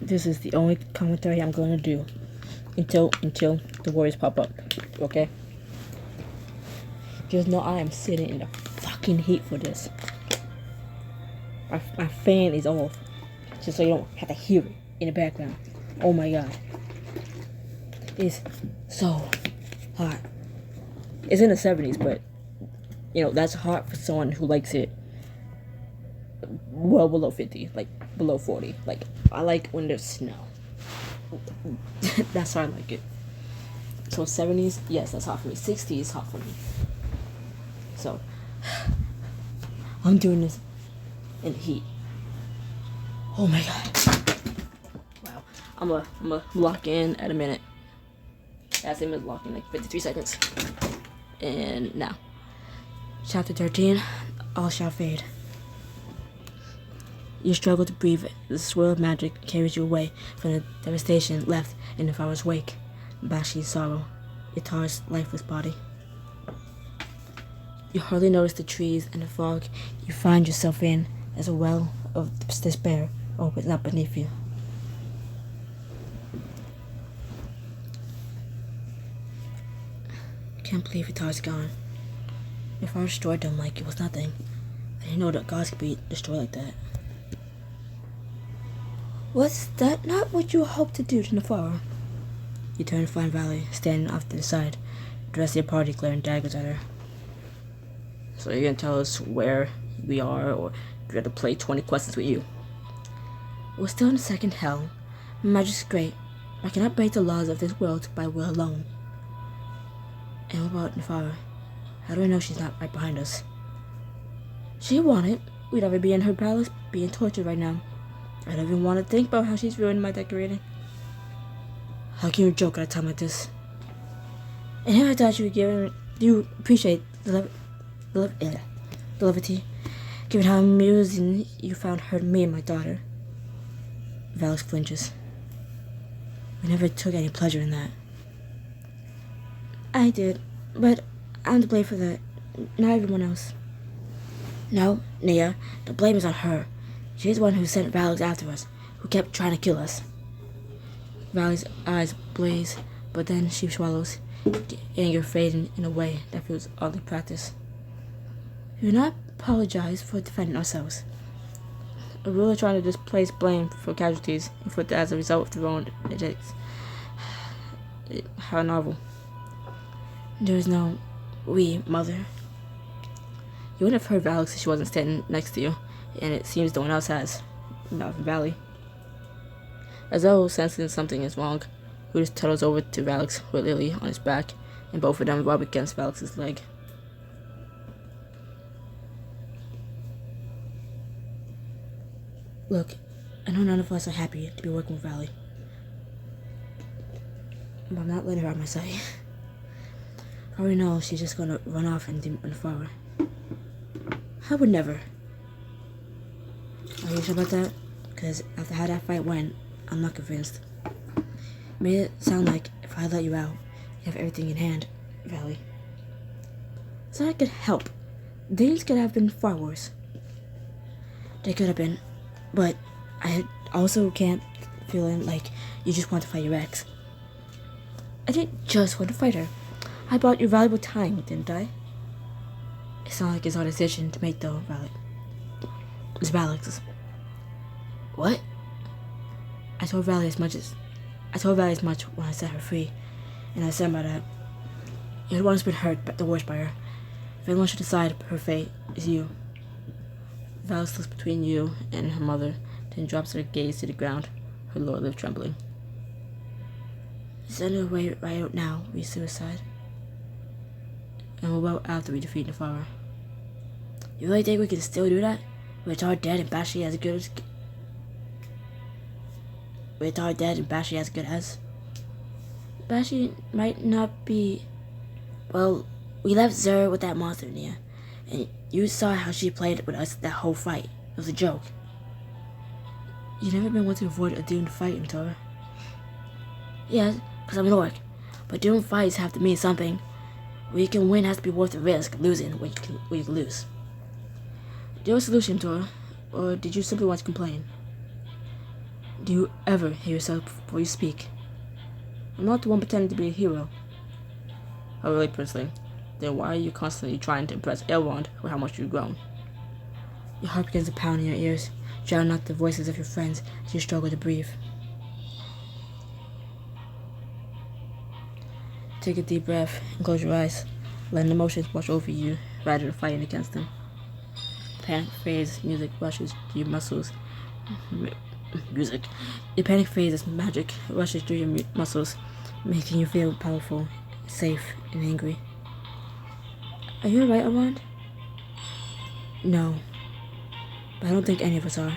this is the only commentary I'm going to do until the Warriors pop up, okay? Just know I am sitting in the fucking heat for this. My fan is off, just so you don't have to hear it in the background. Oh my god. It's so hot. It's in the 70s, but, you know, that's hot for someone who likes it well below 50, like, below 40. Like, I like when there's snow. That's how I like it. So 70s, yes, that's hot for me. 60s is hot for me. So, I'm doing this in the heat. Oh my god. Wow. I'm gonna lock in at a minute. That's it, lock in like 53 seconds. And now. Chapter 13, all shall fade. You struggle to breathe. The swirl of magic carries you away from the devastation left in the fire's wake. Bashi's sorrow. Itar's lifeless body. You hardly notice the trees and the fog you find yourself in as a well of despair opens up beneath you. I can't believe Itar's gone. If I destroyed them like it was nothing, I didn't know that gods could be destroyed like that. Was that not what you hoped to do to Nefara? You turn to find Valley standing off to the side, the rest of your party glaring daggers at her. So you're gonna tell us where we are, or you have to play 20 questions with you? We're still in the second hell. Magic's great, but I cannot break the laws of this world by will alone. And what about Nefara? How do I know she's not right behind us? She wanted, we'd either be in her palace, being tortured right now. I don't even want to think about how she's ruined my decorating. How can you joke at a time like this? And here I thought you appreciate the levity, given how amusing you found hurting me and my daughter. Valix flinches. We never took any pleasure in that. I did, but I'm to blame for that, not everyone else. No, Nia, the blame is on her. She's the one who sent Valix after us, who kept trying to kill us. Valix's eyes blaze, but then she swallows, anger fading in a way that feels oddly practiced. We do not apologize for defending ourselves. A ruler trying to displace blame for casualties inflicted as a result of their own edicts. How novel. There is no we, mother. You wouldn't have heard Valix if she wasn't standing next to you, and it seems no one else has. Not from Valley. As though sensing something is wrong, Who just tuttles over to Valix with Lily on his back, and both of them rub against Valix's leg. Look, I know none of us are happy to be working with Valley, but I'm not letting her out of my sight. I already know she's just gonna run off and run forward. I would never. Are you sure about that? Because after how that fight went, I'm not convinced. It made it sound like if I let you out, you have everything in hand, Valley. So I could help. Things could have been far worse. They could have been, but I also can't feeling like you just want to fight your ex. I didn't just want to fight her. I bought you valuable time, didn't I? It's not like it's our decision to make, though, Valley. It's Valix's. What? I told Valley as much when I set her free, and I said by that. You're the one who's been hurt the worst by her. If anyone should decide her fate, it's you. Valix looks between you and her mother, then drops her gaze to the ground, her lower lip trembling. Is there no way right out now we suicide? And what about after we defeat Nefara? You really think we can still do that? With our dead and Bashi as good as... Bashi might not be... Well, we left Zera with that monster, Nia. And you saw how she played with us that whole fight. It was a joke. You've never been one to avoid a doomed fight, Tora. Yes, because I'm an orc. But doomed fights have to mean something. What you can win has to be worth the risk of losing what you can lose. Do you have a solution, Tora? Or did you simply want to complain? Do you ever hear yourself before you speak? I'm not the one pretending to be a hero. Oh, really, Princeling? Then why are you constantly trying to impress Elrond with how much you've grown? Your heart begins to pound in your ears, drowning out the voices of your friends as you struggle to breathe. Take a deep breath and close your eyes, letting emotions wash over you rather than fighting against them. Panic phase music rushes through your muscles. Your panic phase is magic rushes through your muscles, making you feel powerful, safe, and angry. Are you alright, Elrond? No, but I don't think any of us are.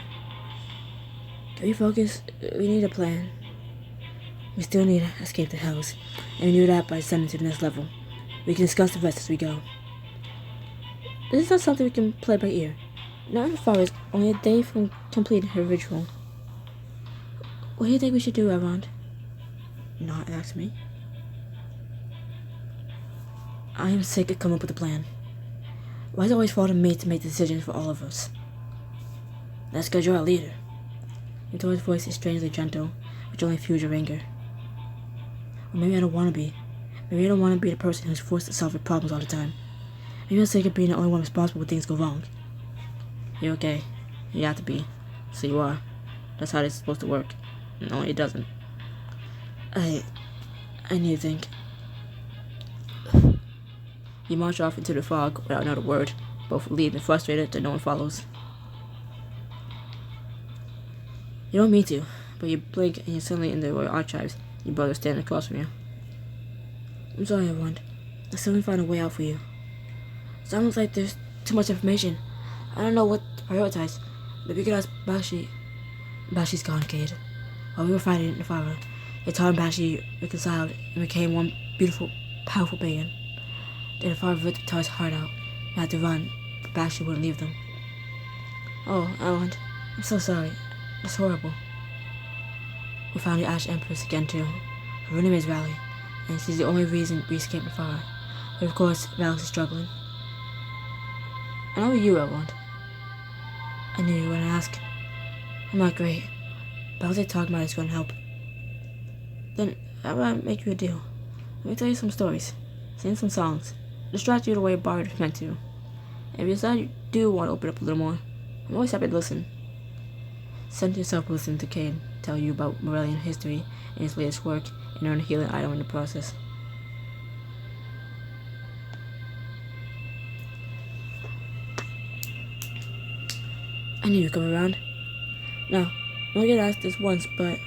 Can we focus? We need a plan. We still need to escape the hells, and we do that by ascending to the next level. We can discuss the rest as we go. This is not something we can play by ear. Not in the forest, only a day from completing her ritual. What do you think we should do, Elrond? Not ask me. I am sick of coming up with a plan. Why does it always fall to me to make decisions for all of us? That's because you're our leader. Your voice is strangely gentle, which only fuels your anger. Or maybe I don't want to be. Maybe I don't want to be the person who's forced to solve your problems all the time. Maybe I'm sick of being the only one responsible when things go wrong. You're okay. You have to be. So you are. That's how it's supposed to work. No, it doesn't. I need to think. You march off into the fog without another word, both relieved and frustrated that no one follows. You don't mean to, but you blink and you're suddenly in the royal archives. Your brother standing across from you. I'm sorry, Elrond. I still need to find a way out for you. Sounds like there's too much information. I don't know what to prioritize. Maybe you could ask Bashi. Bashi's gone, Cade. While we were fighting in the fire, Yatar and Bashi reconciled and became one beautiful, powerful being. Then the fire ripped Yatar's heart out and had to run, but Bashi wouldn't leave them. Oh, Elrond, I'm so sorry. It's horrible. We found the Ash Empress again too. Her real name is Valley, and she's the only reason we escaped the fire. But of course, Valley's struggling. And how are you, Elrond? I knew you were gonna ask. I'm not great, but all they talk about is gonna help. Then, how about I make you a deal? Let me tell you some stories, sing some songs, distract you the way a bard is meant to. And if you decide you do want to open up a little more, I'm always happy to listen. Send yourself to listen to Cade tell you about Morellian history and his latest work, and earn a healing item in the process. I knew you'd come around. Now, I'm only gonna ask this once, but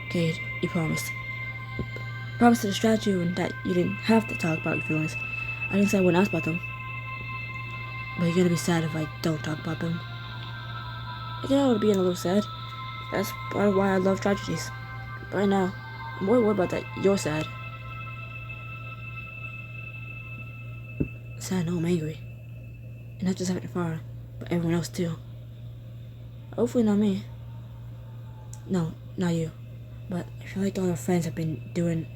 Cade, you promised. Promised to distract you and that you didn't have to talk about your feelings. I didn't say I wouldn't ask about them. But you're gonna be sad if I don't talk about them. I get out of being a little sad. That's part of why I love tragedies. But right now, I'm more worried about that you're sad. Sad, no, I'm angry. And not just having the fire, but everyone else too. Hopefully not me. No, not you. But I feel like all our friends have been doing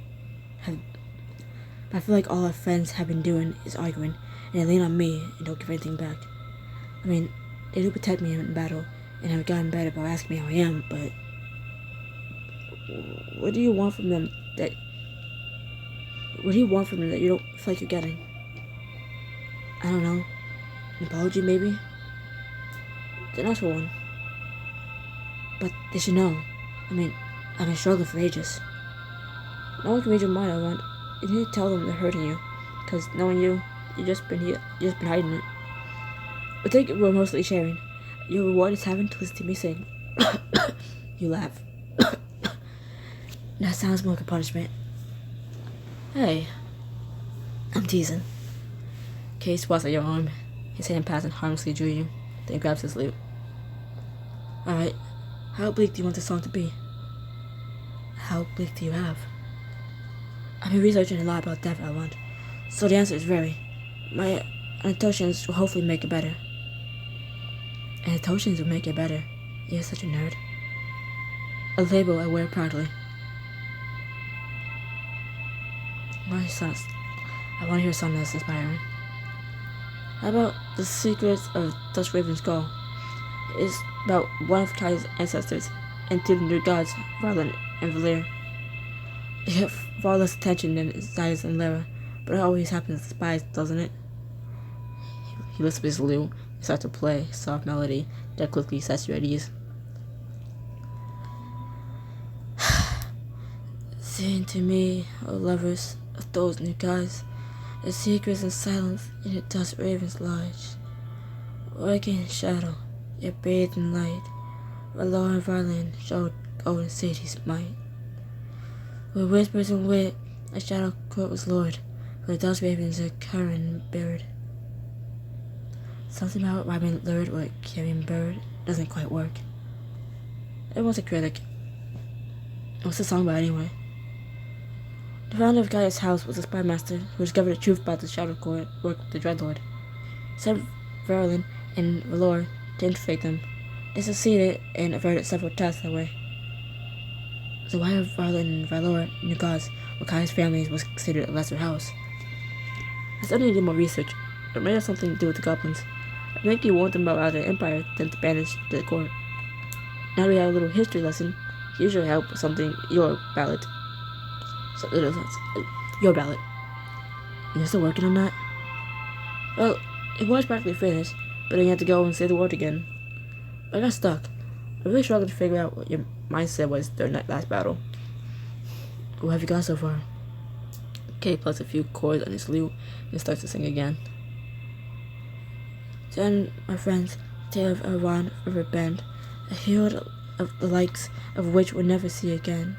is arguing, and they lean on me and don't give anything back. I mean, they do protect me in battle, and have gotten better by asking me how I am, but what do you want from them that you don't feel like you're getting? I don't know. An apology, maybe? Then ask for one. But they should know. I mean, I've been struggling for ages. No one can read your mind, I want. You need to tell them they're hurting you. Because knowing you just been hiding it. But think we're mostly sharing. Your reward is having to listen to me sing. You laugh. That sounds more like a punishment. Hey. I'm teasing. Cade swats at your arm. His hand passing harmlessly through you, then grabs his lute. Alright, how bleak do you want this song to be? How bleak do you have? I've been researching a lot about death, Elrond, so the answer is very. My annotations will hopefully make it better. Annotations will make it better? You're such a nerd. A label I wear proudly. I want to hear something that's inspiring. How about The Secrets of Dust Raven's Skull? It's about one of Kai's ancestors. and to the new gods, Varlin and Valir. They get far less attention than Zayas and Lara, but it always happens to spies, doesn't it? He lifts up his lute and starts to play a soft melody that quickly sets you at ease. Sing to me, O lovers of those new gods, the secrets and silence in the dusk raven's lodge. Working in shadow, yet bathed in light, Valor and Varlin showed golden city's might. With whispers and wit, a shadow court was lured, for the dusk ravens are current buried. Something about rhyming lured or carrying bird doesn't quite work. Everyone's a critic. What's the song about anyway? The founder of Gaia's house was a spy master who discovered the truth about the Shadow Court work with the Dreadlord. He sent Varlin and Valor to infiltrate them. They succeeded and averted several attacks that way. So why are Varlin and Valor new gods while Gaia's family was considered a lesser house? I still need to do more research. It may have something to do with the goblins. I think he warned them about the Empire then to banish the court. Now we have a little history lesson. Usually help with something your ballot. So, your ballot. You're still working on that? Well, it was practically finished, but then you had to go and say the word again. I got stuck. I really struggled to figure out what your mindset was during that last battle. What have you got so far? Kay plays a few chords on his lute and starts to sing again. Then, my friends, tale of Iran River Bend, a hero of the likes of which we'll never see again.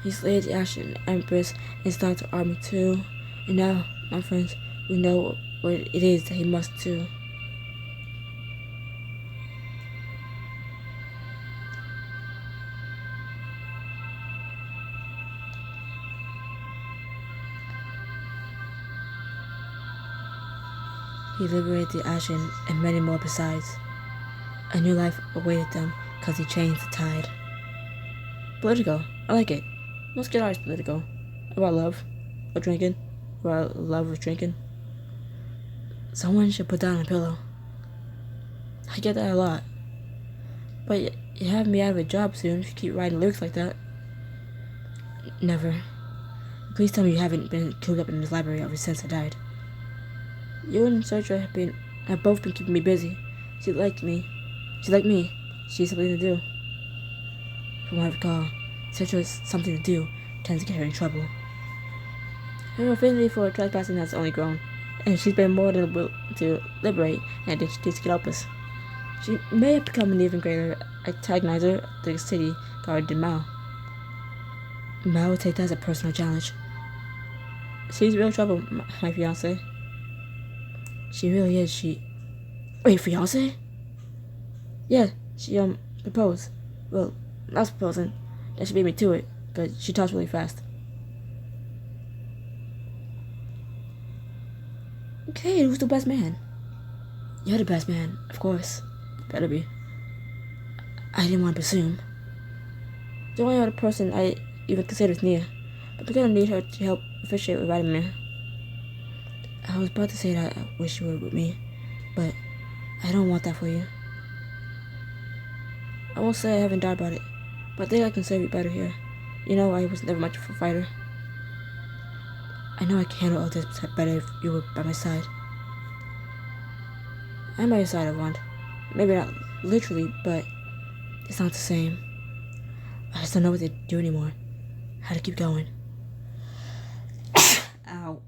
He slayed the Ashen Empress and stopped the army too, and now, my friends, we know what it is that he must do. He liberated the Ashen and many more besides. A new life awaited them because he changed the tide. Political. I like it. Most good art is political. About love. Or drinking. About love of drinking. Someone should put down a pillow. I get that a lot. But you have me out of a job soon if you keep writing lyrics like that. Never. Please tell me you haven't been cooped up in this library ever since I died. You and Ch13 have both been keeping me busy. She liked me. She liked me. She has something to do. From what I recall, Ch13's something to do tends to get her in trouble. Her affinity for trespassing has only grown, and she's been more than able to liberate and she thinks she can help us. She may have become an even greater antagonizer of the city guard than Mao. Mao would take that as a personal challenge. She's real trouble, my fiancé. She really is. Wait, fiancé? Yeah, she proposed. Well, I was proposing. Then she beat me to it, because she talks really fast. Okay, who's the best man? You're the best man, of course. Better be. I didn't want to presume. The only other person I even consider is Nia, but we're gonna need her to help officiate with Vladimir. I was about to say that I wish you were with me, but I don't want that for you. I won't say I haven't thought about it, but I think I can serve you better here. You know, I was never much of a fighter. I know I can handle all this better if you were by my side. I'm by your side, I want. Maybe not literally, but it's not the same. I just don't know what to do anymore. How to keep going. Ow.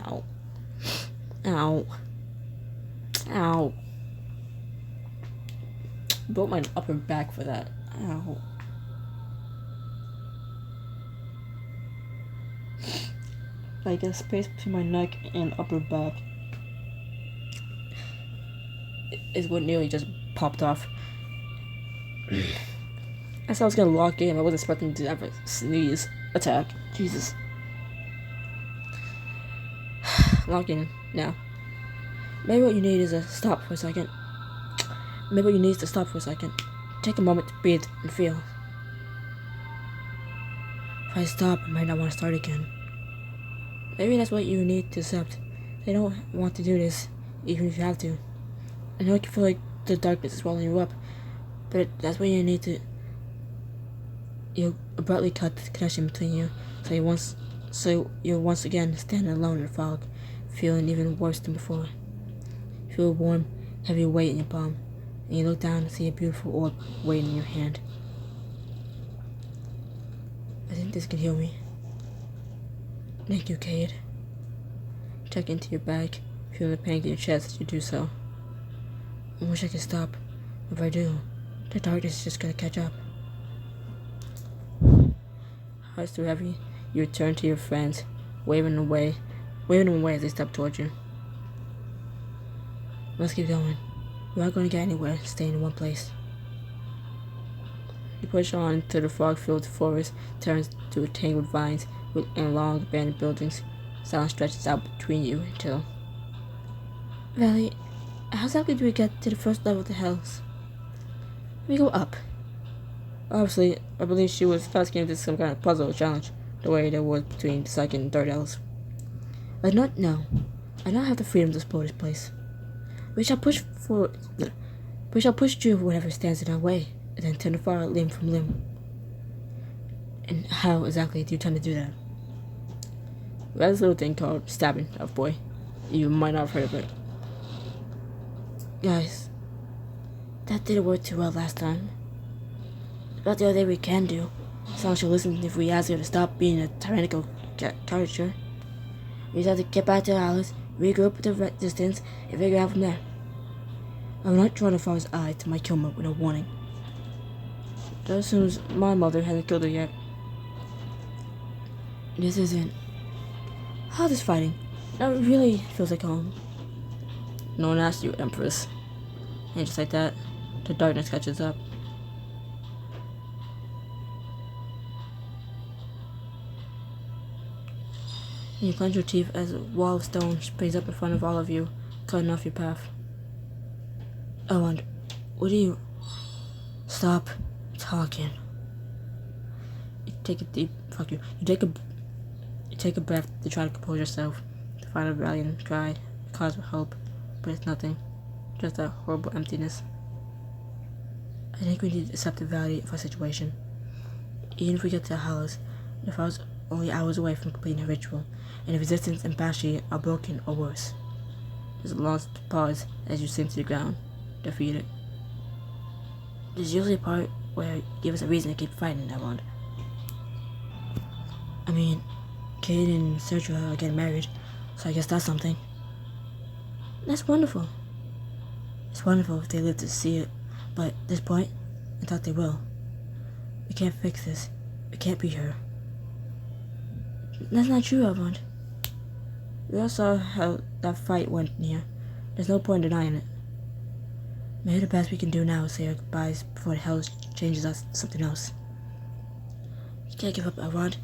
Ow. Ow. Ow. Broke my upper back for that. Ow. Like a space between my neck and upper back is what nearly just popped off. I thought I was gonna lock in. I wasn't expecting to have a sneeze attack. Jesus. Lock in now. Maybe what you need is a stop for a second. Maybe what you need is to stop for a second. Take a moment to breathe and feel. If I stop, I might not want to start again. Maybe that's what you need to accept. They don't want to do this, even if you have to. I know you can feel like the darkness is swallowing you up, But that's when you need to abruptly cut the connection between you, so you'll once again stand alone in the fog, feeling even worse than before. You feel a warm, heavy weight in your palm, and you look down and see a beautiful orb waiting in your hand. I think this can heal me. Thank you, Cade. Check into your bag, feeling the pain in your chest as you do so. I wish I could stop. If I do, the darkness is just gonna catch up. Heart's too heavy, you return to your friends, waving them away as they step towards you. Let's keep going. We're not going to get anywhere staying in one place. You push on until the fog-filled forest turns to a tangled vines and long abandoned buildings. Silence stretches out between you until... Valley, how exactly do we get to the first level of the hills? We go up. Obviously, I believe she was asking if this is some kind of puzzle or challenge, the way there was between the second and third elves. I do not know. I do not have the freedom to explore this place. We shall push through whatever stands in our way, and then turn far limb from limb. And how exactly do you tend to do that? There's this little thing called stabbing, elf boy. You might not have heard of it. Guys, that didn't work too well last time. About the other thing we can do. Someone should listen if we ask her to stop being a tyrannical caricature. We just have to get back to Alice, regroup with the resistance, and figure out from there. I'm not trying to follow his eye to my kill mode with no warning. That assumes my mother hasn't killed her yet. This isn't... How this fighting? That really feels like home. No one asked you, Empress. And just like that, the darkness catches up. And you clench your teeth as a wall of stone springs up in front of all of you, cutting off your path. Owen, what do you... Stop talking. You take a deep... Fuck you. You take a breath to try to compose yourself, to find a valiant cry, a cause for hope, but it's nothing. Just a horrible emptiness. I think we need to accept the value of our situation. Even if we get to the Hollows, if I was only hours away from completing a ritual, and the resistance and Banshee are broken or worse. There's a long pause as you sink to the ground, defeated. There's usually a part where you give us a reason to keep fighting, Evan. I mean, Cade and Sergio are getting married, so I guess that's something. That's wonderful. It's wonderful if they live to see it, but at this point, I thought they will. We can't fix this. We can't be her. That's not true, Evan. We all saw how that fight went here. There's no point in denying it. Maybe the best we can do now is say our goodbyes before the hell changes us to something else. You can't give up, Evan.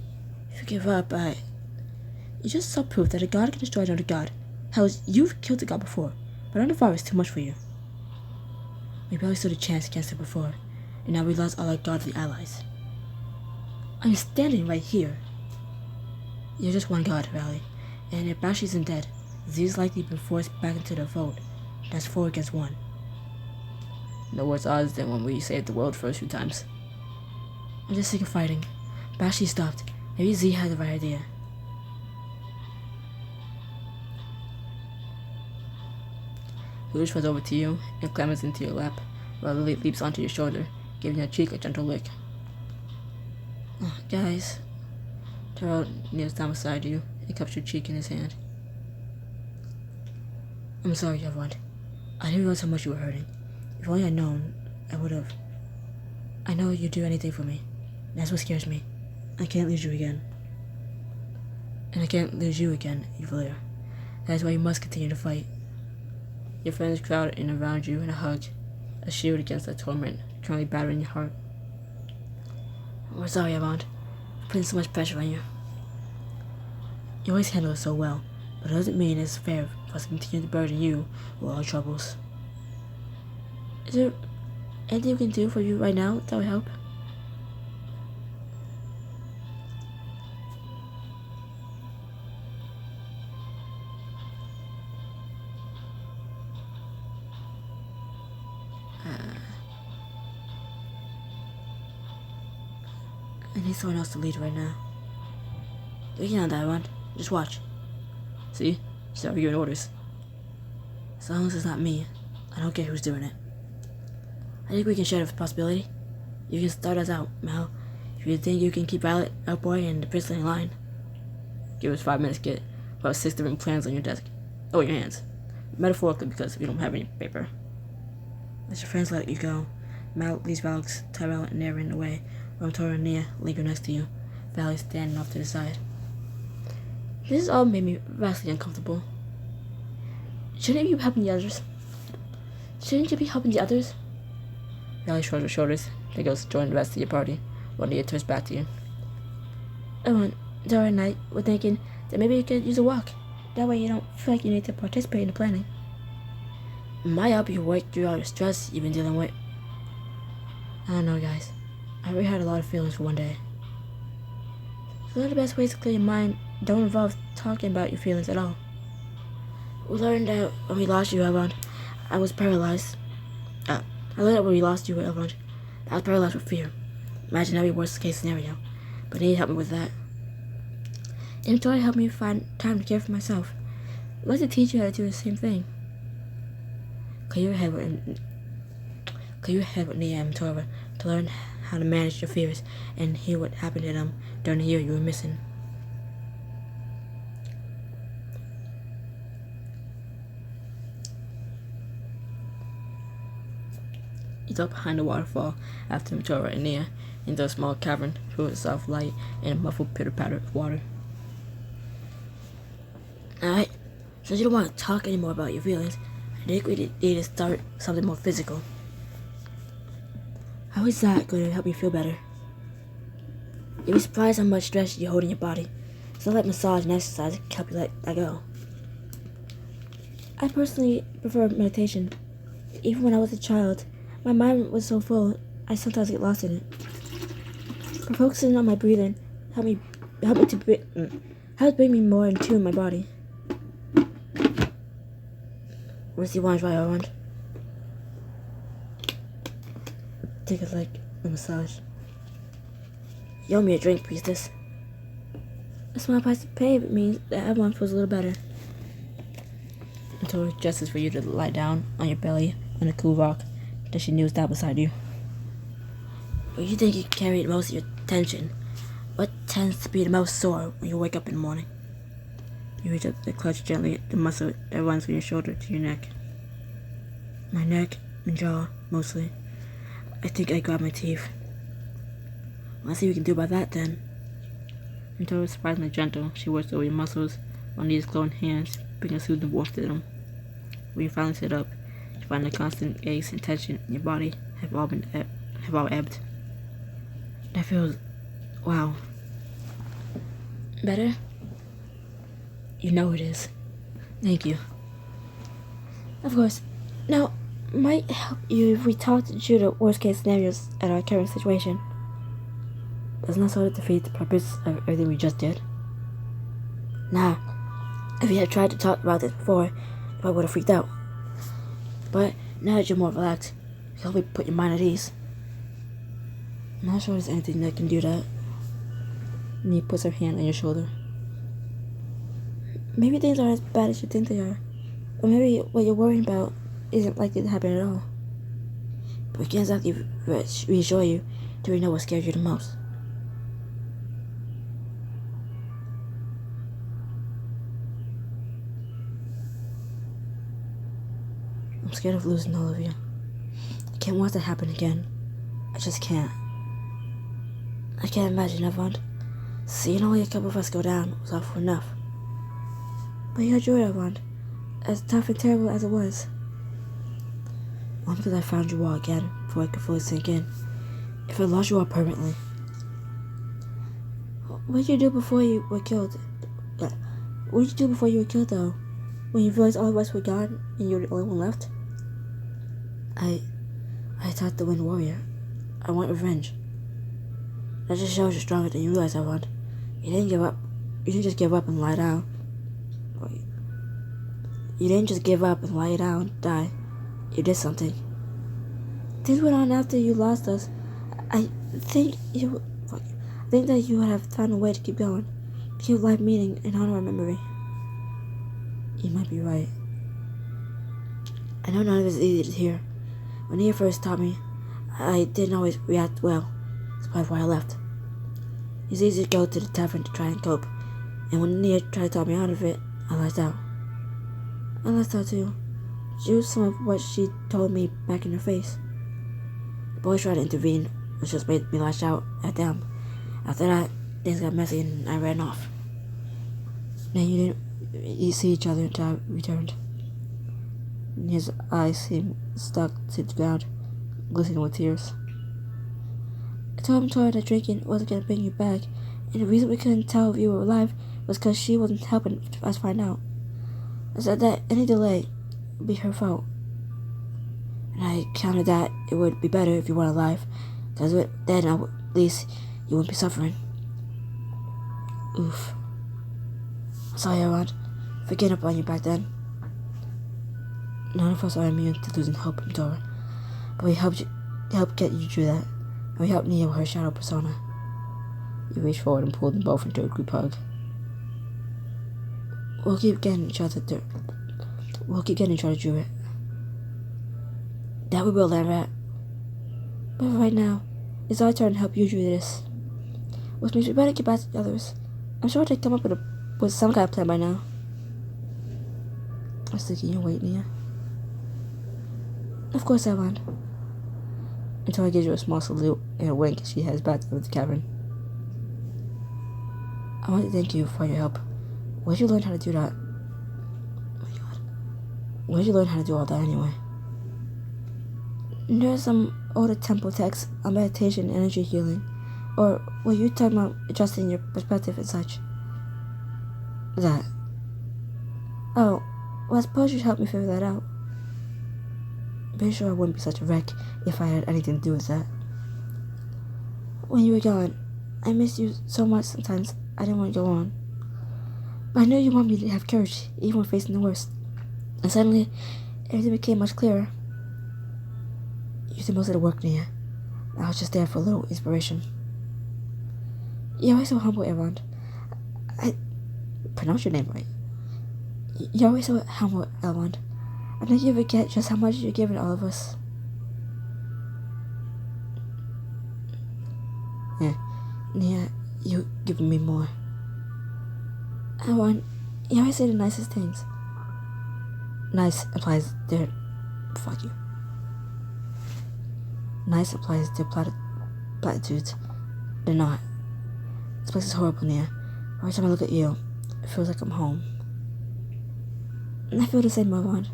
If you give up, You just saw proof that a god can destroy another god. Hell, you've killed a god before, but another fire is too much for you. We barely stood a chance against it before, and now we lost all our godly allies. I'm standing right here. You're just one god, Valley, and if Banshee's isn't dead, Z's likely been forced back into the vote. That's 4 against 1. No worse odds than when we saved the world first few times. I'm just sick of fighting. Banshee stopped. Maybe Z had the right idea. Luge runs over to you and clambers into your lap, while Lily leaps onto your shoulder, giving your cheek a gentle lick. Oh, guys. Taro kneels down beside you and cups your cheek in his hand. I'm sorry, everyone. I didn't realize how much you were hurting. If only I'd known, I would have. I know you'd do anything for me. That's what scares me. I can't lose you again. And I can't lose you again, Evalier. That is why you must continue to fight. Your friends crowd in around you in a hug, a shield against that torment currently battering your heart. We're sorry, Avant, for putting so much pressure on you. You always handle it so well, but it doesn't mean it's fair for us to continue to burden you with all our troubles. Is there anything we can do for you right now that would help? I need someone else to lead right now. You can't die, Ron. Just watch. See? She's already giving orders. As long as it's not me, I don't care who's doing it. I think we can share the possibility. You can start us out, Mel. If you think you can keep Violet, Outboy, and the Princeton in line. Give us 5 minutes, kid. About 6 different plans on your desk. Oh, your hands. Metaphorically, because we don't have any paper. As your friends let you go, Mal leaves Valix, Tyrell, and Aaron away, while Tora and Nia linger next to you, Valley standing off to the side. This has all made me vastly uncomfortable. Shouldn't you be helping the others? Shouldn't you be helping the others? Valley shrugs her shoulders, then goes to join the rest of your party, while Nia turns back to you. Tora and I were thinking that maybe you could use a walk. That way you don't feel like you need to participate in the planning. Might help you work through all the stress you've been dealing with. I don't know, guys. I really had a lot of feelings for one day. One of the best ways to clear your mind don't involve talking about your feelings at all. We learned that when we lost you, Elrond, I was paralyzed. I learned that when we lost you, Elrond, I was paralyzed with fear. Imagine every worst case scenario, but they helped me with that. And Tori helped me find time to care for myself. I'd like to teach you how to do the same thing. Clear your head with Nia and Tora to learn how to manage your fears and hear what happened to them during the year you were missing. You dug behind the waterfall after Tora and Nia into a small cavern filled with soft light and a muffled pitter-patter of water. Alright, since you don't want to talk anymore about your feelings, I think we need to start something more physical. How is that going to help you feel better? You'll be surprised how much stress you hold in your body. It's not like massage and exercise can help you let that go. I personally prefer meditation. Even when I was a child, my mind was so full, I sometimes get lost in it. But focusing on my breathing helped bring me more in tune with my body. What do you want to try, Orange? Take it like a massage. You owe me a drink, priestess. A small price to pay means that everyone feels a little better. Until it gestures for you to lie down on your belly on a cool rock that she kneels down beside you. When you think you carried most of your tension, what tends to be the most sore when you wake up in the morning? You reach up to clutch gently at the muscle that runs from your shoulder to your neck. My neck and jaw, mostly. I think I grabbed my teeth. Let's see what we can do about that then. Until it's surprisingly gentle, she works over your muscles on these glowing hands, bringing a soothing warmth to them. When you finally sit up, you find the constant aches and tension in your body have all ebbed. That feels, wow. Better? You know it is. Thank you. Of course. Now, might help you if we talked through the worst case scenarios at our current situation. Doesn't that sort of defeat the purpose of everything we just did? Nah. If you had tried to talk about this before, you probably would have freaked out. But now that you're more relaxed, you can help me put your mind at ease. I'm not sure there's anything that can do that. Nia puts her hand on your shoulder. Maybe things aren't as bad as you think they are. Or maybe what you're worrying about isn't likely to happen at all. But we can't exactly reassure you till we know what scares you the most. I'm scared of losing all of you. I can't want that to happen again. I just can't. I can't imagine everyone. Seeing only a couple of us go down was awful enough. But you enjoyed everyone, as tough and terrible as it was. Only because I found you all again before I could fully sink in. If I lost you all permanently. What did you do before you were killed? What did you do before you were killed, though? When you realized all of us were gone and you were the only one left? I attacked the Wind Warrior. I want revenge. That just shows you're stronger than you realize, everyone. You didn't give up. You didn't just give up and lie down. You didn't just give up and lie down, die. You did something. Things went on after you lost us. I think you I think that you would have found a way to keep going, keep life meaning and honor our memory. You might be right. I know none of it is easy to hear. When Nia first taught me, I didn't always react well. That's probably why I left. It's easy to go to the tavern to try and cope, and when Nia tried to talk me out of it, I lashed out. I lashed out too. She used some of what she told me back in her face. The boys tried to intervene, which just made me lash out at them. After that, things got messy and I ran off. Then you see each other until I returned. His eyes seemed stuck to the ground, glistening with tears. I told him that drinking wasn't going to bring you back, and the reason we couldn't tell if you were alive was because she wasn't helping us find out. I said that any delay would be her fault. And I countered that it would be better if you weren't alive, because then at least you wouldn't be suffering. Oof. I'm sorry, everyone, for getting up on you back then. None of us are immune to losing hope and Dora, but we helped get you through that, and we helped Nia with her shadow persona. You reached forward and pulled them both into a group hug. We'll keep getting each other through it. That we will, Lambert. But right now, it's our turn to help you through this. Which means we better get back to the others. I'm sure they'd come up with some kind of plan by now. I was thinking you'll wait, Nia. Of course I won't. Until I give you a small salute and a wink as she heads back to the cavern. I want to thank you for your help. Where'd you learn how to do that? Oh my god. Where'd you learn how to do all that anyway? There's some older temple texts on meditation and energy healing. Or were you talking about adjusting your perspective and such? That. Oh, well I suppose you'd help me figure that out. I'm pretty sure I wouldn't be such a wreck if I had anything to do with that. When you were gone, I missed you so much sometimes I didn't want to go on. But I knew you wanted me to have courage, even when facing the worst. And suddenly, everything became much clearer. You did most of the work, Nia. I was just there for a little inspiration. You're always so humble, Aaron. I pronounce your name right. You're always so humble, Elrond. I think you forget just how much you're giving all of us. Yeah, Nia, you giving me more. Elrond, you always say the nicest things. Nice implies they're... Fuck you. Nice implies they're platitudes. They're not. This place is horrible, Nia. Every time I look at you, it feels like I'm home. And I feel the same, Elrond.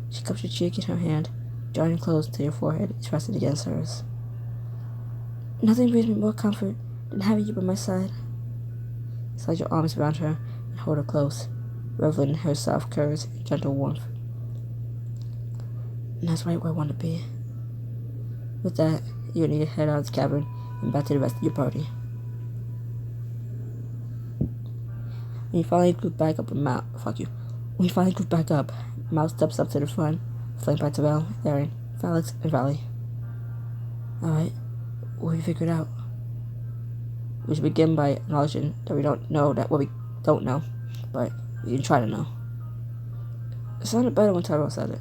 She cups your cheek in her hand, drawing close to your forehead, resting against hers. Nothing brings me more comfort than having you by my side. Slide your arms around her and hold her close, reveling in her soft curves and gentle warmth. And that's right where I want to be. With that, you need to head out of the cavern and back to the rest of your party. When you finally group back up, Mouse steps up to the front, flanked by Terrell, Aaron, Felix, and Valley. Alright, what have you figured out? We should begin by acknowledging that we don't know what we don't know, but we can try to know. It sounded better when Terrell said it.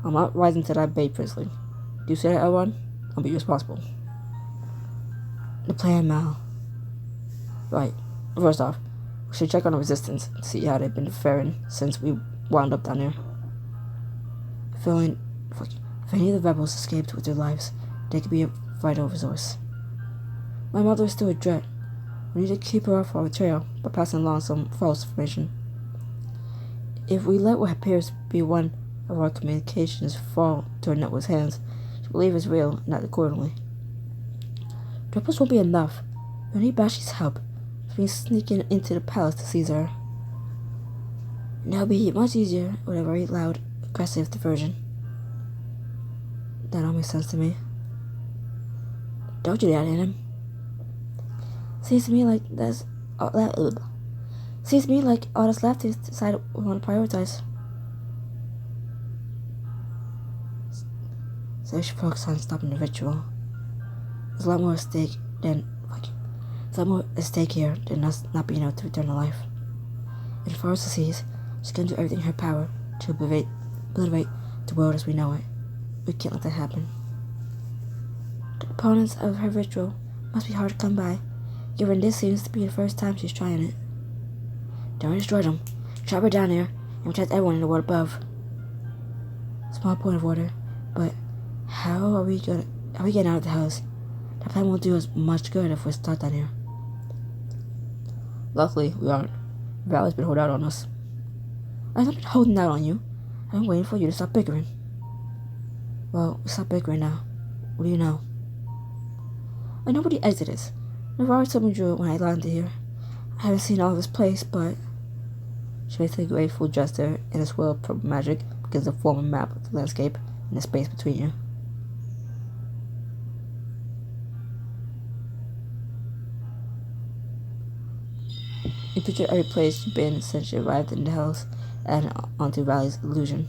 I'm not rising to that bait, Princely. Do you say that, Elrond? I'll be responsible. The plan, Mal. Right, first off, we should check on the resistance and see how they've been faring since we wound up down there. If any of the rebels escaped with their lives, they could be a vital resource. My mother is still a threat. We need to keep her off our trail by passing along some false information. If we let what appears to be one of our communications fall to her network's hands, she'll believe it's real and act accordingly. The rebels won't be enough. We need Bashi's help. Been sneaking into the palace to seize her. And that'll be much easier with a very loud, aggressive diversion. That all makes sense to me. Don't do that, Adam. Seems to me like all that's left is to decide what we want to prioritize. So we should focus on stopping the ritual. There's a lot more at stake then fuck you. There's more at stake here than us not being able to return to life. If Forrest succeeds, she's gonna do everything in her power to obliterate the world as we know it. We can't let that happen. The opponents of her ritual must be hard to come by, given this seems to be the first time she's trying it. Don't destroy them. Trap her down there and protect everyone in the world above. Small point of order, but how are we getting out of the house? That plan won't do us much good if we're stuck down here. Luckily, we aren't. Valley's been holding out on us. I've not been holding out on you. I've been waiting for you to stop bickering. Well, we stopped bickering now. What do you know? I know where the exit is. Navarro told me Drew when I landed here. I haven't seen all of this place, but... She makes a grateful gesture, and a swirl of purple magic begins to form a map of the landscape and the space between you. You picture every place you've been since you arrived in the house and onto Valley's illusion.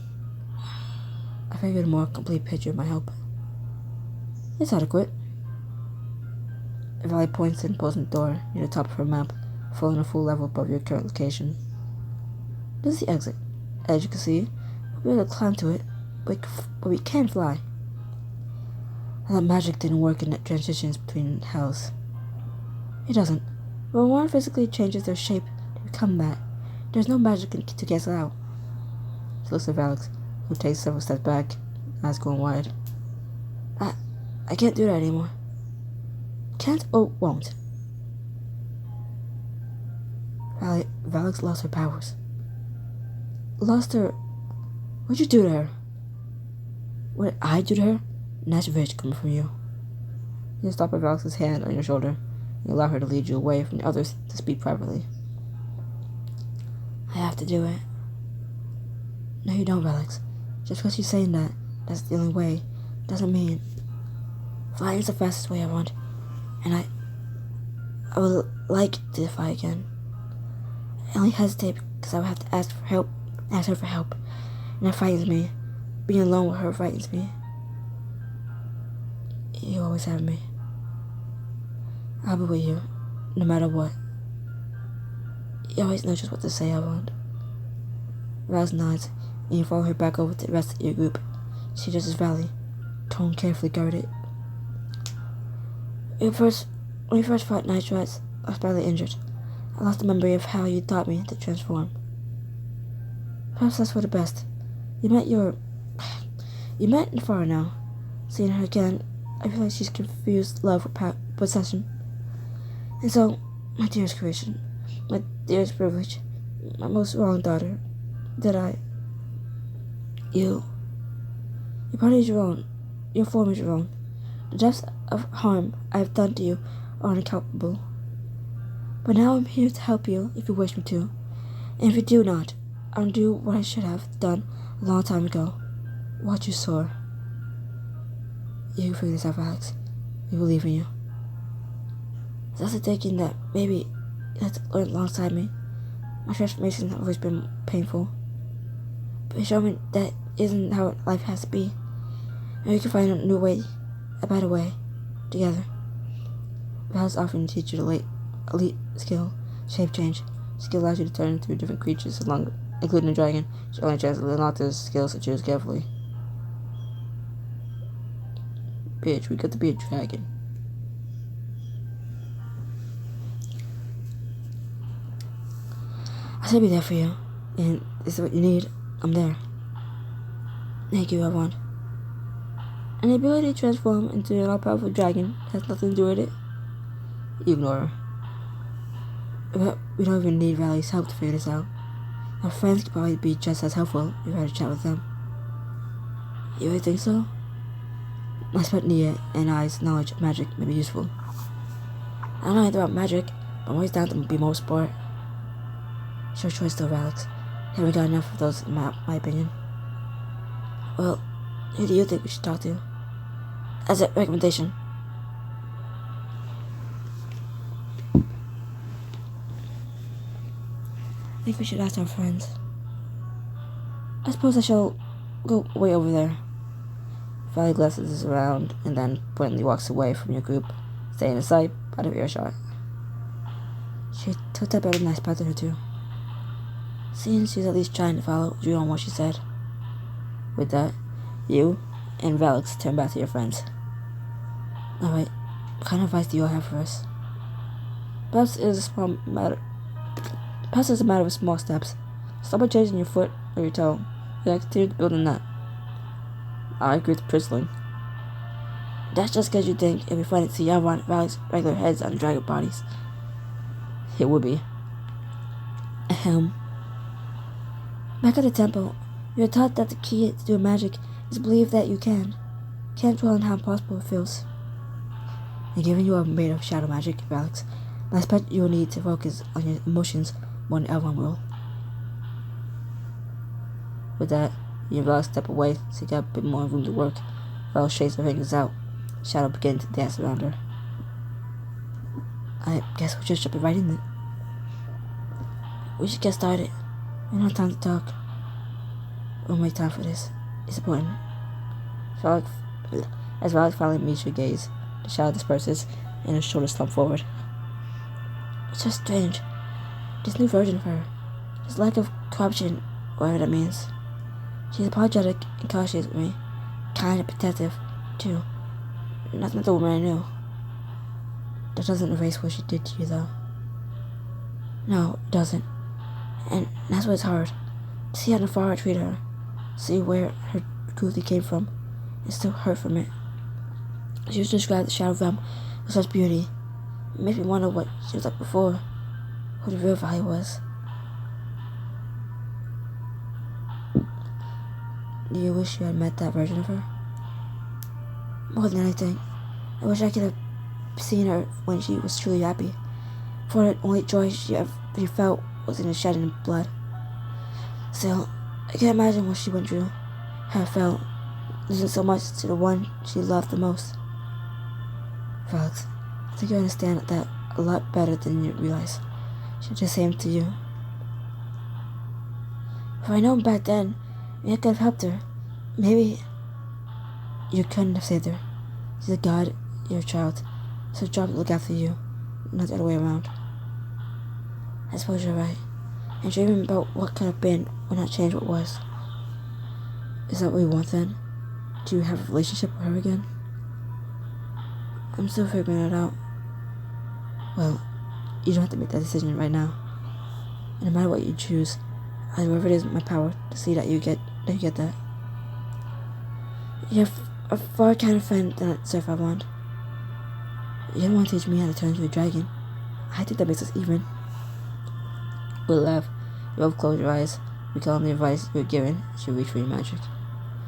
I figured a more complete picture might help. It's adequate. Valley points and pulls in the door near the top of her map, falling a full level above your current location. This is the exit. As you can see, we'll be able to climb to it, but we can fly. I thought magic didn't work in the transitions between hells. It doesn't. When one physically changes their shape to become that, there's no magic to cancel out. She looks at Alex, who takes several steps back, eyes going wide. I can't do that anymore. Can't or won't. Alex lost her powers. Lost her... What'd you do to her? What did I do to her? And that's rich coming from you. You stop with Alex's hand on your shoulder and allow her to lead you away from the others to speak privately. I have to do it. No, you don't, Alex. Just because you're saying that's the only way, doesn't mean... Flying is the fastest way I want, and I would like to fly again. I only hesitate because I would have to ask her for help, and that frightens me. Being alone with her frightens me. You always have me. I'll be with you, no matter what. You always know just what to say, I won't. Rouse nods, and you follow her back over to the rest of your group. She addresses Valley, tone carefully guarded. When we first fought Night Rats, I was badly injured. I lost the memory of how you taught me to transform. Perhaps that's for the best. You met Nefara now. Seeing her again, I feel like she's confused love with possession. And so, my dearest creation, my dearest privilege, my most wronged daughter, your body is your own, your form is your own. The depths of harm I have done to you are uncalculable. But now I'm here to help you if you wish me to. And if you do not, I'll do what I should have done a long time ago. Watch you soar. You can figure this out, Alex. We believe in you. It's also thinking that maybe you have to learn alongside me. My transformation has always been painful. But you showed me that isn't how life has to be. And we can find a new way, a better way, together. Val's offering to teach you the elite skill, shape change. Skill allows you to turn into different creatures, including a dragon. She only tries to learn out those skills, so choose carefully. Bitch, we got to be a dragon. I said be there for you, and this is what you need. I'm there. Thank you, everyone. And the ability to transform into an all-powerful dragon has nothing to do with it. You ignore her. But we don't even need Valley's help to figure this out. Our friends could probably be just as helpful if I had a chat with them. You really think so? I expect Nia and I's knowledge of magic may be useful. I don't know anything about magic, but I'm always down to be more sport. It's your choice though, Alex. Haven't got enough of those in my opinion. Well, who do you think we should talk to? As a recommendation. I think we should ask our friends. I suppose I shall go way over there. Valley glances around and then pointedly walks away from your group, staying in sight out of earshot. She took that better than I expected her to. Seeing she's at least trying to follow through on what she said. With that, you and Valix turn back to your friends. Alright, what kind of advice do you all have for us? Perhaps it's a matter of small steps. Stop by changing your foot or your toe, and continue to build on that. I agree with Prizzling. That's just because you think it'd be funny to see everyone Valix regular heads on dragon bodies. It would be. Ahem. Back at the temple, you're taught that the key to do magic is believe that you can. Can't dwell on how impossible it feels. And given you are made of shadow magic, Valix, I expect you'll need to focus on your emotions more than everyone will. With that, you and Valix step away so you got a bit more room to work. Valix shakes her fingers out. Shadow begins to dance around her. I guess we'll just jump right in it. We should get started. We don't have time to talk. We'll make time for this. It's important. As Valix finally meets your gaze, the shadow disperses and her shoulders slump forward. It's just strange. This new version of her. This lack of corruption, whatever that means. She's apologetic and cautious with me. Kind of protective, too. That's not the woman I knew. That doesn't erase what she did to you, though. No, it doesn't. And that's why it's hard. To see how Nefara treated her. See where her cruelty came from. And still hurt from it. She used to describe the Shadow Realm with such beauty. It made me wonder what she was like before. Who the real value was. Do you wish you had met that version of her? More than anything, I wish I could have seen her when she was truly happy. For the only joy she felt was in the shedding of blood. Still, I can't imagine what she went through, how it felt, losing so much to the one she loved the most. Valix, I think you understand that a lot better than you realize. She did the same to you. If I known back then, maybe I could have helped her. Maybe you couldn't have saved her. She's a god, you're a child. It's her job to look after you, not the other way around. I suppose you're right. And dreaming about what could have been will not change what was. Is that what we want then? Do you have a relationship with her again? I'm still figuring it out. Well, you don't have to make that decision right now. And no matter what you choose, I'll do whatever it is in my power to see that you get that. You're a far kinder friend than I deserve I want. You don't want to teach me how to turn into a dragon. I think that makes us even. With a laugh, you both close your eyes, recalling the advice you were given as you reach for your magic.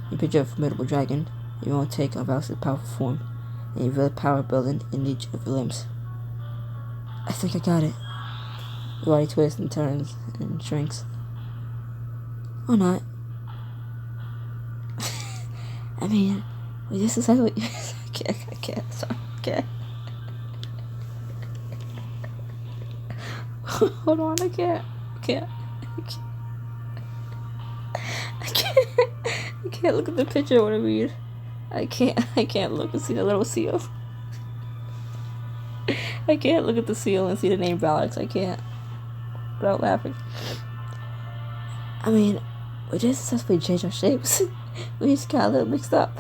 You picture a formidable dragon, you won't take on Valix's powerful form, and you feel the power building in each of your limbs. I think I got it. Your body twists and turns and shrinks. Or not. I mean, well, this is exactly what you... I can't, sorry, I can't. Hold on, I can't look at the picture I want to read. I can't look and see the little seal. I can't look at the seal and see the name Valix. I can't. Without laughing. I mean, we just successfully changed our shapes. We just got a little mixed up.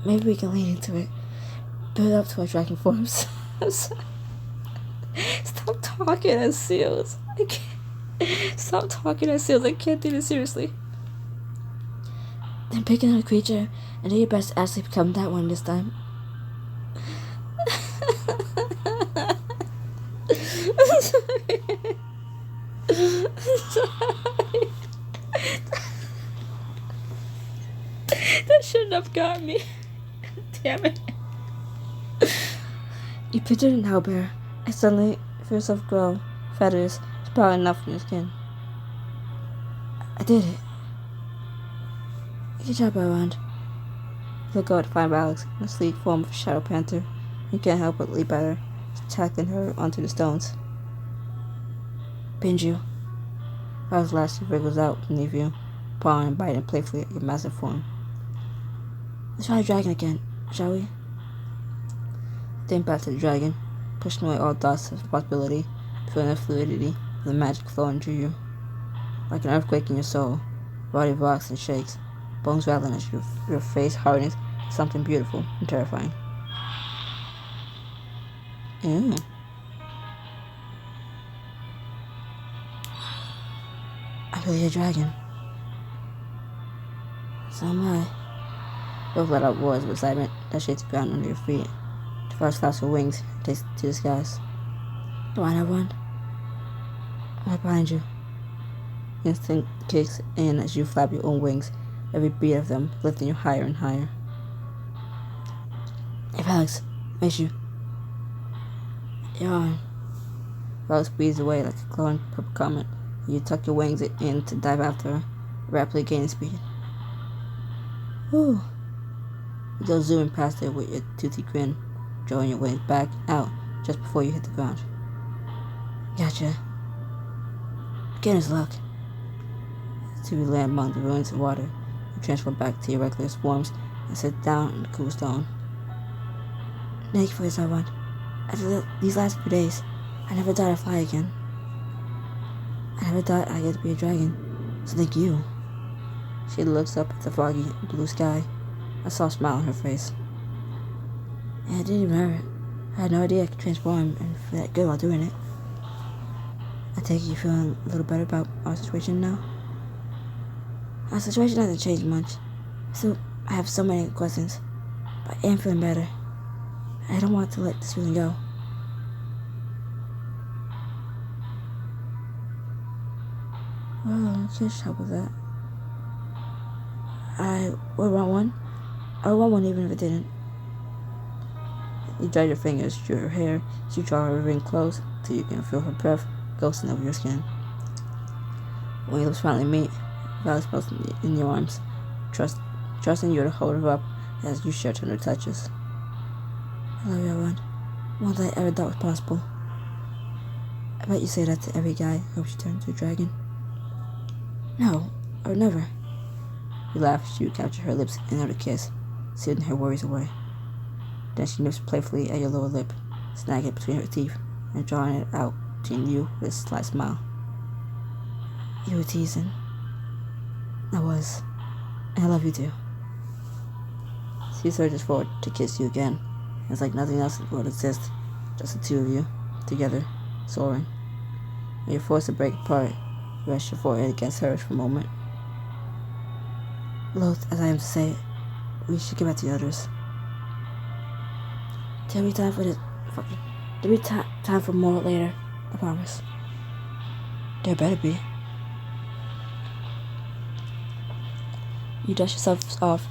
Maybe we can lean into it. Build up to our dragon forms. Stop talking as seals. I can't. Stop talking as seals. I can't do this seriously. Then pick another creature and do your best to actually become that one this time. Sorry. That shouldn't have got me. Damn it. You pictured an owlbear and suddenly feel yourself grow. Feathers sprouting enough from your skin. I did it. Good job, Elrond. Look out to find Valix in a sleek form of a shadow panther. You can't help but leap at her, tackling her onto the stones. Pinju. Valix's last wriggles out beneath you. upon and biting playfully at your massive form. Let's try the dragon again, shall we? Think back to the dragon, pushing away all thoughts of possibility, feeling the fluidity of the magic flowing through you. Like an earthquake in your soul, body rocks and shakes, bones rattling as your face hardens to something beautiful and terrifying. Ew. I really a dragon. So am I. Both let out roars of excitement that shakes the ground under your feet. The first claps of wings takes to the skies. Come on, everyone. I'm right behind you. Instinct kicks in as you flap your own wings, every beat of them lifting you higher and higher. Hey, Alex, miss you. You're on. Alex breathes away like a glowing purple comet, and you tuck your wings in to dive after her, rapidly gaining speed. Ooh. You go zooming past her with your toothy grin, drawing your wings back out just before you hit the ground. Gotcha. Beginner's luck. As you land among the ruins of water, you transfer back to your regular swarms and sit down in the cool stone. Thank you for this, everyone. After these last few days, I never thought I'd fly again. I never thought I'd get to be a dragon, so thank you. She looks up at the foggy blue sky, a soft smile on her face. And I didn't even hurt. I had no idea I could transform and feel that good while doing it. I take it you're feeling a little better about our situation now? Our situation hasn't changed much. I have so many questions, but I am feeling better. I don't want to let this feeling go. Well, I can't help with that. I would want one. I would want one even if it didn't. You drag your fingers through her hair as you draw her ring close till you can feel her breath ghosting over your skin. When your lips finally meet, Valley smells in your arms, trusting you to hold her up as you share tender touches. I love you, everyone. More than I ever thought was possible. I bet you say that to every guy who hopes you turn into a dragon. No, I would never. You laugh as you capture her lips in another kiss, soothing her worries away. Then she nips playfully at your lower lip, snagging it between her teeth and drawing it out between you with a slight smile. You were teasing. I was. And I love you too. She surges forward to kiss you again. It's like nothing else would exist, just the two of you, together, soaring. When you're forced to break apart, you rest your forehead against hers for a moment. Loath as I am to say it, we should get back to the others. There'll be time for this. There'll be time for more later, I promise. There better be. You dust yourself off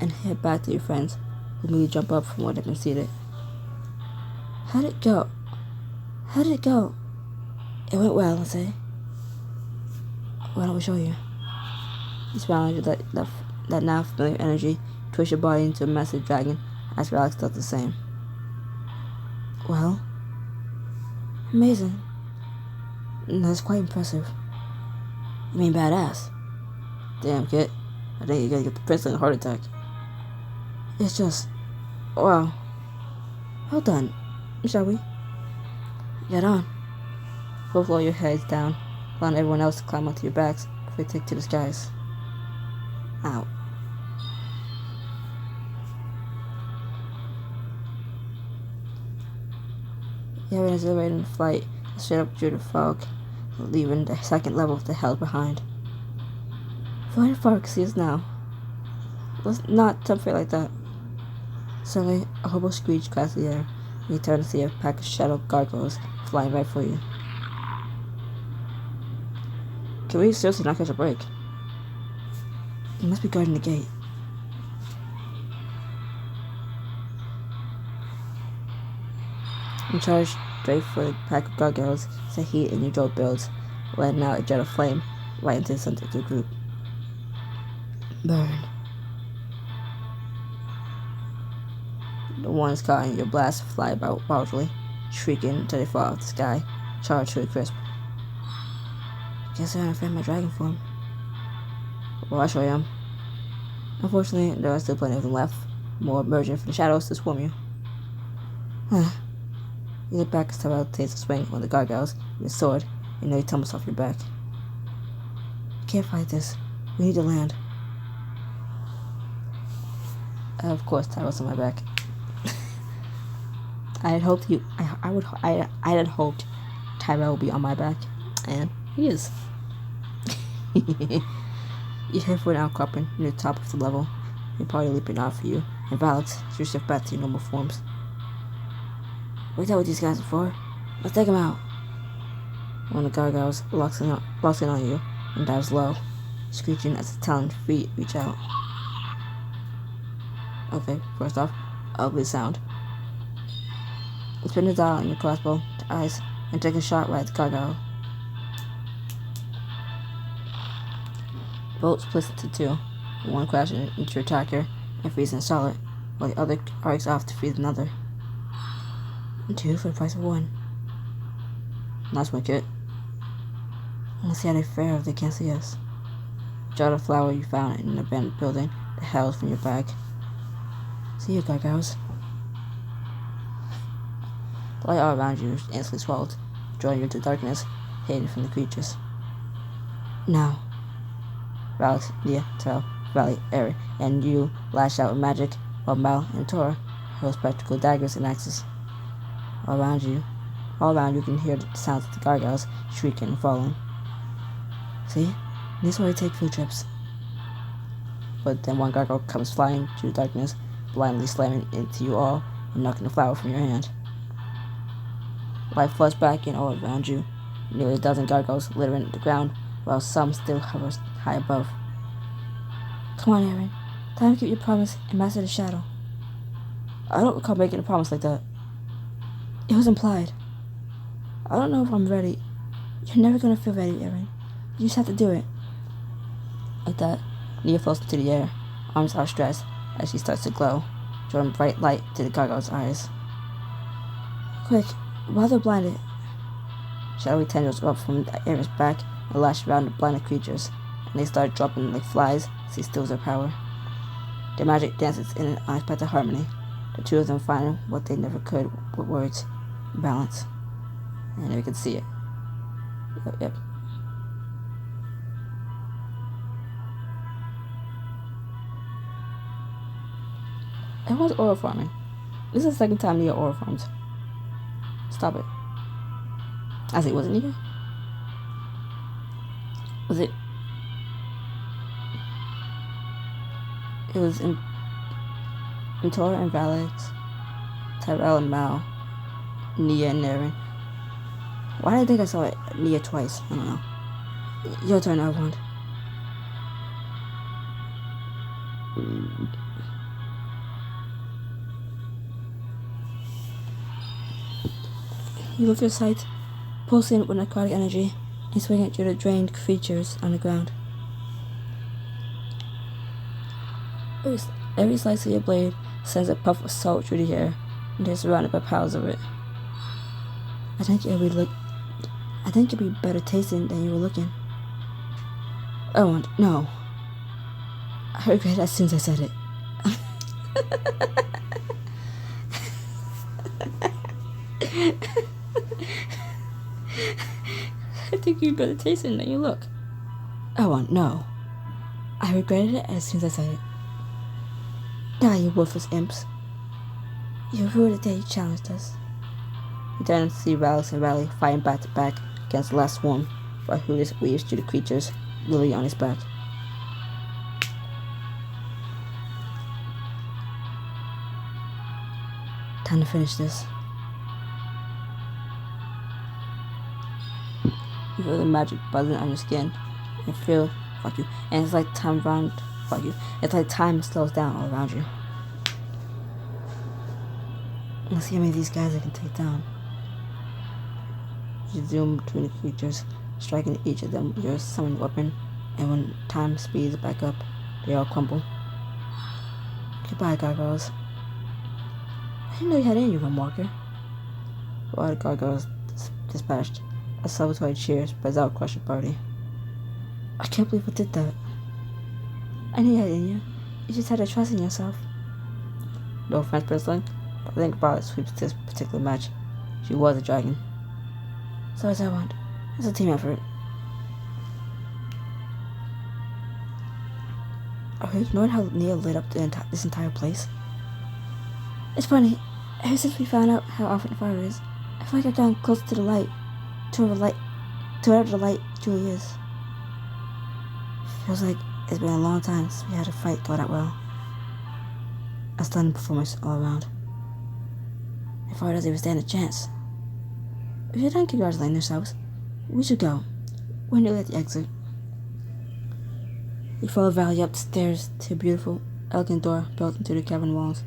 and head back to your friends, who immediately jump up from where they've been seated. How'd it go? How did it go? It went well, let's say. Why don't we show you? You smile as you let that now familiar energy twist your body into a massive dragon, as Alex does the same. Well, amazing. That's quite impressive. You mean badass? Damn, kid. I think you're gonna get the princeling heart attack. It's just, wow. Well done, shall we? Get on. Both lower your heads down, allowing everyone else to climb onto your backs before you take to the skies. Ow. You have an exhilarating flight straight up through the fog, leaving the second level of the hell behind. Flying far sees now. Let's not tempt fate like that. Suddenly, a horrible screech cracks the air, and you turn to see a pack of shadow gargoyles flying right for you. Can we seriously not catch a break? You must be guarding the gate. You charge straight for the pack of gargoyles as the heat in your throat builds, letting out a jet of flame right into the center of the group. Burn. The ones caught in your blast fly about wildly, shrieking until they fall off the sky, charred to a crisp. Guess I haven't found my dragon form. Well, I'll show you. Unfortunately, there are still plenty of them left. More emerging from the shadows to swarm you. You look back as Tyrell takes a swing on the gargoyles with his sword, and he tumbles off your back. You can't fight this. We need to land. Of course, Tyrell's on my back. I had hoped I had hoped Tyrell would be on my back, and he is. You head for an outcropping near the top of the level. You're probably leaping out for you, and Valix, you shift back to your normal forms. What that what these guys are for? Let's take them out. One of the gargoyles locks in on you and dives low, screeching as the taloned feet reach out. Okay, first off, ugly sound. Spin the dial on your crossbow to eyes and take a shot right at the gargoyle. Bolt splits into two, one crashing into your attacker and freezing solid, while the other arcs off to freeze another. And 2 for the price of 1. Nice one, kid. Let's see how they fare if they can't see us. Draw the flower you found in an abandoned building that hails from your bag. See you, gargoyles. The light all around you is instantly swallowed, drawing you into darkness, hidden from the creatures. Now, Valix, Nia, Tell, Valley, Eri, and you lash out with magic, while Mal and Tora hurl spectacle daggers and axes. All around you can hear the sounds of the gargoyles shrieking and falling. See? This is why we take food trips. But then one gargoyle comes flying through the darkness, blindly slamming into you all and knocking the flower from your hand. Light floods back in all around you, nearly a dozen gargoyles littering the ground, while some still hover high above. Come on, Aaron. Time to keep your promise and master the shadow. I don't recall making a promise like that. It was implied. I don't know if I'm ready. You're never gonna feel ready, Aaron. You just have to do it. Like that, Nia floats into the air, arms outstretched as she starts to glow, drawing bright light to the gargoyle's eyes. Quick, while they're blinded. Shadowy tendrils erupt from Aaron's back and lash around the blinded creatures, and they start dropping like flies as he steals their power. Their magic dances in an unexpected harmony, the two of them finding what they never could with words: balance. And we can see it. Yep. Everyone's oil farming. This is the second time Nia oil farms. Stop it. I say, wasn't Nia? Was it? It was in Tora and Valix, Tyrell and Mal, Nia and Aaron. Why did I think I saw it Nia twice? I don't know. Your turn, everyone. You lift your sight, pulsing with necrotic energy, and swing at your drained creatures on the ground. Every slice of your blade sends a puff of salt through the air, and they're surrounded by piles of it. I think it'd be better tasting than you were looking. Oh, no. I regret it as soon as I said it. I think you'd better taste it than you look. Oh, no. I regretted it as soon as I said it. Die, you worthless imps. You ruined the day you challenged us. You turn to see Valix and Valley fighting back to back against the last swarm, while Hootis weaves through the creatures, Lily on his back. Time to finish this. You feel the magic buzzing on your skin, and feel, fuck you, and it's like time around, fuck you, it's like time slows down all around you. Let's see how many of these guys I can take down. You zoom between the creatures, striking each of them with your summoned weapon, and when time speeds back up, they all crumble. Goodbye, gargoyles. I didn't know you had it in you, Walker. While the gargoyles dispatched, a celebratory cheer spreads out across your party. I can't believe I did that. I knew you had it in you. You just had to trust in yourself. No offense, Bristling, but I think Violet sweeps this particular match. She was a dragon. So as I want. It's a team effort. Are you ignoring how Neil lit up this entire place? It's funny. Ever since we found out how often fire is, I feel like I've gotten close to the light. To whatever the light truly is. Feels like it's been a long time since we had a fight go that well. A stunning performance all around. If fire doesn't even stand a chance. If you're done congratulating yourselves, we should go. We're nearly at the exit. We follow Valley up the stairs to a beautiful, elegant door built into the cabin walls.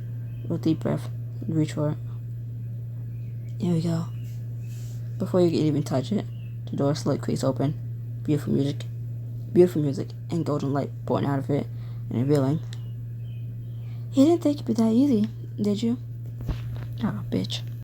With a deep breath, and reach for it. Here we go. Before you can even touch it, the door slowly creaks open. Beautiful music, and golden light pouring out of it, and revealing. You didn't think it'd be that easy, did you? Oh, bitch.